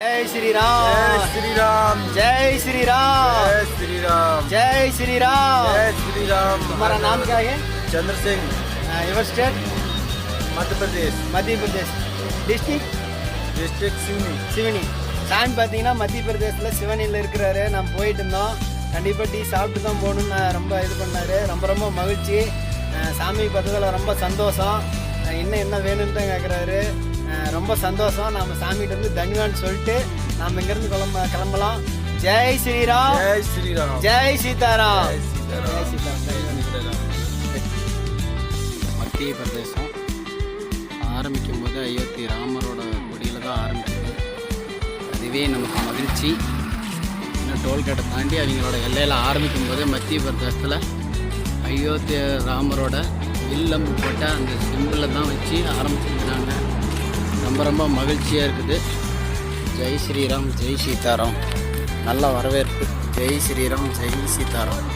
जय श्री राम, जय श्री राम, जय श्री राम, जय श्री राम, जय श्री राम। जय श्री राम। तुम्हारा नाम क्या है? Chandra Singh, your state? मध्य प्रदेश, மத்திய பிரதேஷ். டிஸ்ட்ரிக்ட்? डिस्ट्रिक्ट सिवनी। சிவனி. சாமி பார்த்தீங்கன்னா மத்திய பிரதேசில் சிவனியில் இருக்கிறாரு. நம்ம போயிட்டு இருந்தோம். கண்டிப்பாக டீ சாப்பிட்டு தான் போகணுன்னு நான் ரொம்ப இது பண்ணார். ரொம்ப ரொம்ப மகிழ்ச்சி. சாமி பார்த்ததில் ரொம்ப சந்தோஷம். இன்னும் என்ன வேணும்னு தான் கேட்குறாரு. ரொம்ப சந்தோஷம். நம்ம சாமிகிட்ட வந்து தன்யவான்னு சொல்லிட்டு நாம் இங்கேருந்து கிளம்பலாம். ஜெய் ஸ்ரீராம், जय श्री राम, ஜெய் சீதாராம், जय सीताराम, ஜெய் சீதாராம். जय सीताराम। மத்திய பிரதேசம் ஆரம்பிக்கும் போது அயோத்தி ராமரோட கொடியில் தான் ஆரம்பிக்குது. அதுவே நமக்கு மகிழ்ச்சி. இன்னும் டோல்கேட்டை தாண்டி அவங்களோட எல்லையில் ஆரம்பிக்கும் போது மத்திய பிரதேசத்தில் அயோத்தி ராமரோட வில்லம் போட்ட அந்த சிம்பிளை தான் வச்சு ஆரம்பிச்சிருக்கிறாங்க. ரொம்ப ரொம்ப மகிழ்ச்சியாக இருக்குது. ஜெய் ஸ்ரீராம், ஜெய் சீதாராம். நல்ல வரவேற்பு. ஜெய் ஸ்ரீராம், ஜெய் சீதாராம்.